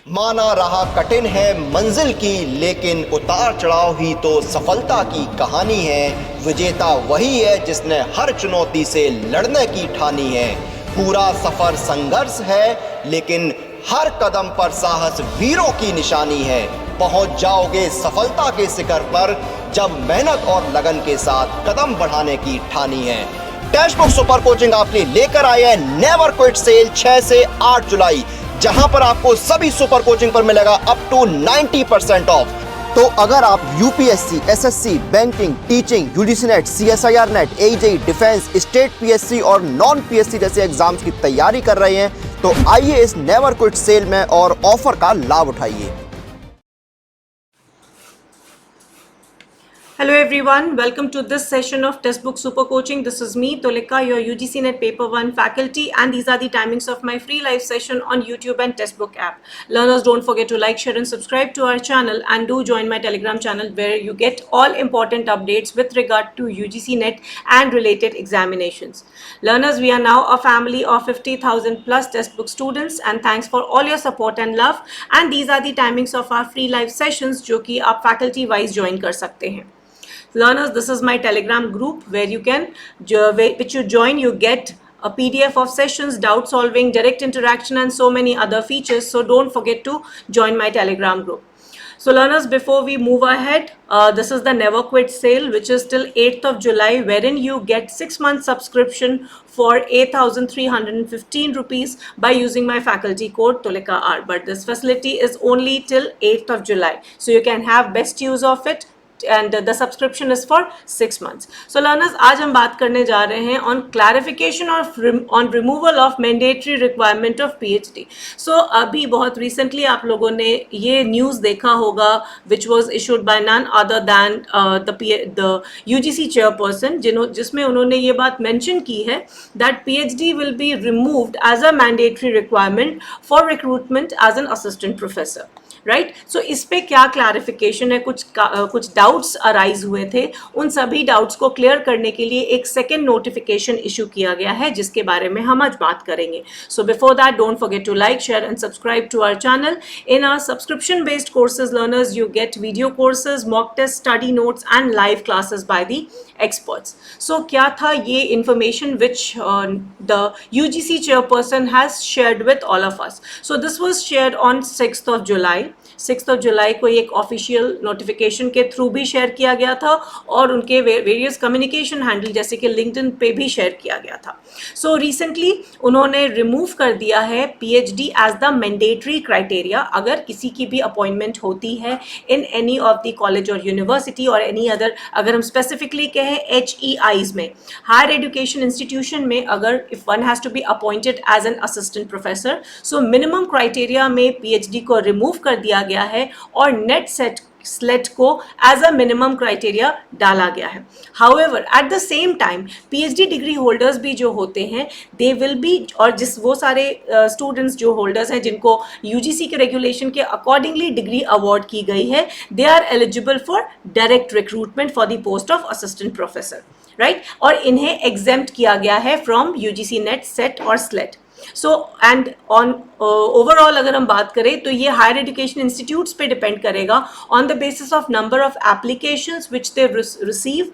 माना रहा कठिन है मंजिल की, लेकिन उतार चढ़ाव ही तो सफलता की कहानी है। विजेता वही है जिसने हर चुनौती से लड़ने की ठानी है। पूरा सफर संघर्ष है, लेकिन हर कदम पर साहस वीरों की निशानी है। पहुंच जाओगे सफलता के शिखर पर जब मेहनत और लगन के साथ कदम बढ़ाने की ठानी है। टेक्स्ट बुक सुपर कोचिंग आपके लिए लेकर आए हैं नेवर क्विट सेल 6 से 8 जुलाई, जहां पर आपको सभी सुपर कोचिंग पर मिलेगा अप टू 90% ऑफ। तो अगर आप UPSC, SSC, banking, teaching, UGC net, CSIR net, AJE, defence, state PSC और नॉन पीएससी जैसे एग्जाम्स की तैयारी कर रहे हैं, तो आइए इस नेवर क्विट सेल में और ऑफर का लाभ उठाइए। Hello everyone, welcome to this session of Textbook Super Coaching. This is me, Tolika, your UGC NET Paper 1 faculty, and these are the timings of my free live session on YouTube and Textbook app. Learners, don't forget to like, share and subscribe to our channel, and do join my Telegram channel where you get all important updates with regard to UGC NET and related examinations. Learners, we are now a family of 50,000 plus textbook students, and thanks for all your support and love. And these are the timings of our free live sessions जो कि आप faculty wise join कर सकते हैं. Learners, this is my Telegram group where you can, which you join, you get a PDF of sessions, doubt solving, direct interaction, and so many other features. So don't forget to join my Telegram group. So learners, before we move ahead, this is the Never Quit sale, which is till 8th of July, wherein you get 6 month subscription for 8,315 rupees by using my faculty code Tolika R. But this facility is only till 8th of July. So you can have best use of it. And the subscription is for 6 months. So learners, आज हम बात करने जा रहे हैं on clarification of on removal of mandatory requirement of PhD. So अभी बहुत recently आप लोगों ने ये news देखा होगा, which was issued by none other than the UGC chairperson, जिसमें उन्होंने ये बात mention की है that PhD will be removed as a mandatory requirement for recruitment as an assistant professor. Right so इस पे क्या क्लैरिफिकेशन है, कुछ डाउट्स अराइज हुए थे, उन सभी डाउट्स को क्लियर करने के लिए एक सेकेंड नोटिफिकेशन इशू किया गया है जिसके बारे में हम आज बात करेंगे. So before that, don't forget to like, share and subscribe to our channel. In our subscription based courses learners, you get video courses, mock test, study notes and live classes by the experts. So क्या था ये information which the UGC chairperson has shared with all of us. So this was shared on 6th of July. 6th of July को एक official notification के through भी share किया गया था और उनके वेरियस कम्युनिकेशन हैंडल जैसे कि लिंक्डइन पे भी शेयर किया गया था. सो रिसेंटली उन्होंने रिमूव कर दिया है PhD as the mandatory criteria. अगर किसी की भी अपॉइंटमेंट होती है in any of the college और यूनिवर्सिटी और एनी अदर, अगर हम स्पेसिफिकली कहें HEIs में, हायर एजुकेशन इंस्टीट्यूशन में, अगर if one has to be appointed as an assistant professor, so minimum criteria में PhD को रिमूव कर दिया गया है और नेट स्लेट को एज अ मिनिमम क्राइटेरिया डाला गया है. However at the same time PhD degree holders भी जो होते हैं, दे विल बी, और वो सारे स्टूडेंट्स जो होल्डर्स हैं जिनको UGC के रेगुलेशन के अकॉर्डिंगली डिग्री अवार्ड की गई है, they are eligible for direct recruitment for the post of assistant professor, right. और इन्हें एग्जेम्प्ट किया गया है फ्रॉम UGC नेट, सेट और SLET. So and on overall अगर हम बात करें तो ये हायर एजुकेशन इंस्टीट्यूट्स पे डिपेंड करेगा on the basis of number of applications which they receive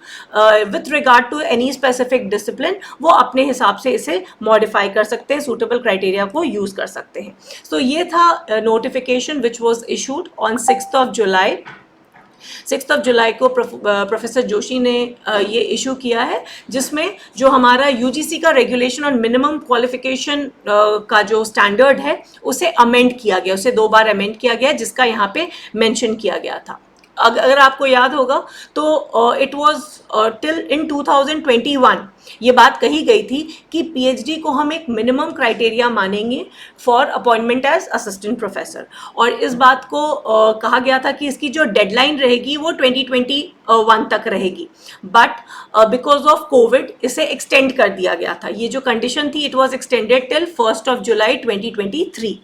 with regard to any specific discipline. वो अपने हिसाब से इसे मॉडिफाई कर सकते हैं, सूटेबल क्राइटेरिया को यूज़ कर सकते हैं. सो ये था notification which was issued on 6th of July. 6th of July को प्रोफेसर जोशी ने ये इशू किया है, जिसमें जो हमारा UGC का रेगुलेशन और मिनिमम क्वालिफिकेशन का जो स्टैंडर्ड है उसे अमेंड किया गया, उसे 2 बार अमेंड किया गया, जिसका यहाँ पे मेंशन किया गया था. अगर आपको याद होगा तो इट वाज टिल इन 2021 ये बात कही गई थी कि PhD को हम एक मिनिमम क्राइटेरिया मानेंगे for appointment as assistant professor, और इस बात को कहा गया था कि इसकी जो डेडलाइन रहेगी वो 2021 तक रहेगी. बट बिकॉज ऑफ कोविड इसे एक्सटेंड कर दिया गया था. ये जो कंडीशन थी, it was extended till 1st of July 2023.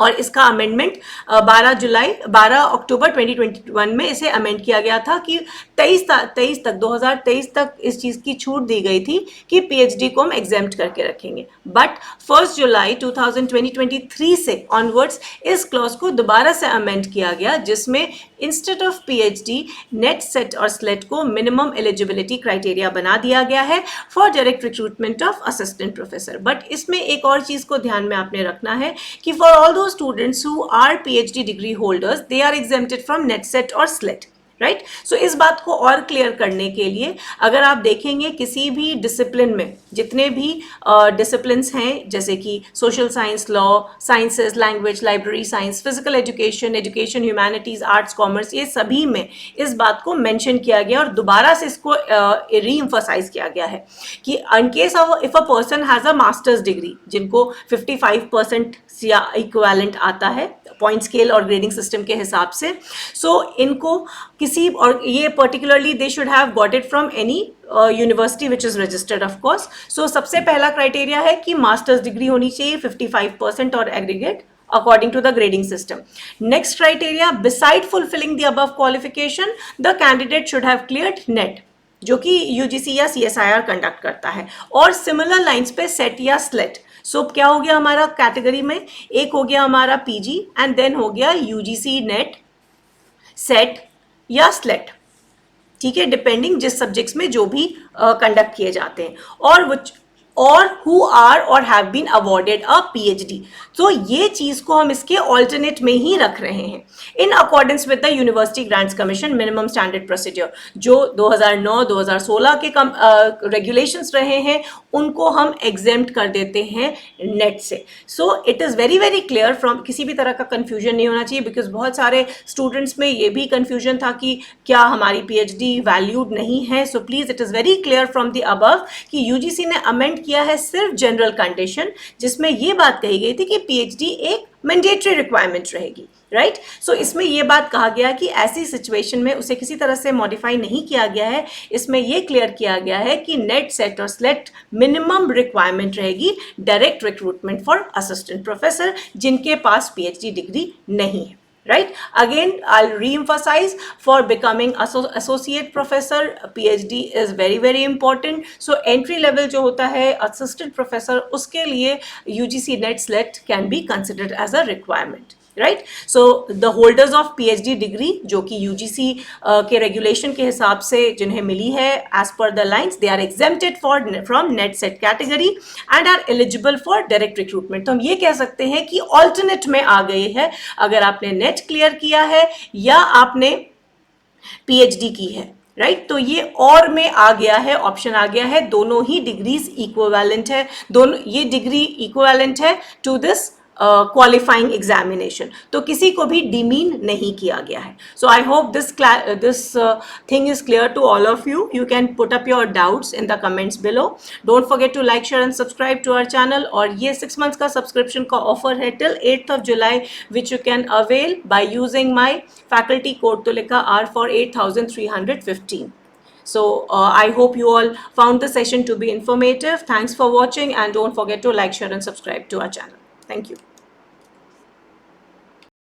और इसका अमेंडमेंट 12 अक्टूबर 2021 में इसे अमेंड किया गया था कि 2023 तक इस चीज़ की छूट दी गई थी कि पीएचडी को हम एग्जेम्प्ट करके रखेंगे, बट 1 जुलाई 2023 से ऑनवर्ड्स इस क्लॉज को दोबारा से अमेंड किया गया, जिसमें instead of PhD net, SET और स्लेट को मिनिमम एलिजिबिलिटी क्राइटेरिया बना दिया गया है for direct recruitment of assistant professor. But इसमें एक और चीज़ को ध्यान में आपने रखना है कि फॉर ऑल दो students who are PhD degree holders, they are exempted from net set or slet, right. So इस बात को और क्लियर करने के लिए अगर आप देखेंगे किसी भी डिसिप्लिन में, जितने भी डिसिप्लिन्स हैं जैसे कि social science, law, sciences, language, library science, physical education, education, humanities, arts, commerce, ये सभी में इस बात को मेंशन किया गया और दोबारा से इसको री-एम्फसाइज किया गया है कि in case of if a person has a masters degree, जिनको 55% या इक्विवेलेंट आता है पॉइंट स्केल और ग्रेडिंग सिस्टम के हिसाब से, सो इनको किसी, और ये particularly they should have got it from any university which is registered of course. So सबसे पहला क्राइटेरिया है कि मास्टर्स डिग्री होनी चाहिए 55% और aggregate according to the grading system. Next criteria, beside fulfilling the above qualification, the candidate should have cleared NET, जो कि UGC या CSIR कंडक्ट करता है, और सिमिलर लाइंस पे सेट या स्लेट। सो क्या हो गया हमारा कैटेगरी में, एक हो गया हमारा PG एंड देन हो गया UGC नेट, सेट या स्लेट, ठीक है, डिपेंडिंग जिस सब्जेक्ट्स में जो भी कंडक्ट किए जाते हैं, और who are or have been awarded a PhD। तो ये चीज़ को हम इसके ऑल्टरनेट में ही रख रहे हैं in accordance with the university grants commission minimum standard procedure, जो 2009-2016 के रेगुलेशंस रहे हैं, उनको हम एग्जेम्प्ट कर देते हैं नेट से। So it is very very clear from, किसी भी तरह का कन्फ्यूजन नहीं होना चाहिए, बिकॉज बहुत सारे स्टूडेंट्स में ये भी कन्फ्यूजन था कि क्या हमारी PhD वैल्यूड नहीं है। So please it is very clear from the above कि UGC ने अमेंड किया है सिर्फ जनरल कंडीशन, जिसमें ये बात कही गई थी कि PhD एक मैंडेटरी रिक्वायरमेंट रहेगी, राइट। सो इसमें ये बात कहा गया कि ऐसी सिचुएशन में उसे किसी तरह से मॉडिफाई नहीं किया गया है। इसमें ये क्लियर किया गया है कि नेट, सेट और स्लेट मिनिमम रिक्वायरमेंट रहेगी direct recruitment for assistant professor जिनके पास PhD डिग्री नहीं है, right? Again, I'll re-emphasize, for becoming associate professor, PhD is very very important. So entry level जो होता है assistant professor, उसके लिए UGC NET SLET can be considered as a requirement, right? So the holders of PhD degree जो कि UGC के regulation के हिसाब से जिन्हें मिली है as per the lines, they are exempted from net set category and are eligible for direct recruitment। तो हम ये कह सकते हैं कि alternate में आ गए हैं, अगर आपने net clear किया है या आपने PhD की है, राइट, तो ये और में आ गया है, ऑप्शन आ गया है, दोनों ही डिग्रीज इक्विवेलेंट है, दोनों ये डिग्री इक्विवेलेंट है टू दिस क्वालिफाइंग एग्जामिनेशन, तो किसी को भी डिमीन नहीं किया गया है। So I hope this thing is clear to all of you. You can put up your doubts in the comments below. Don't forget to like, share and subscribe to our channel. और ये 6 months का subscription का offer है till 8th of July, which you can avail by using my faculty code Tulika R for 8,315. So I hope you all found the session to be informative. Thanks for watching and don't forget to like, share and subscribe to our channel. Thank you.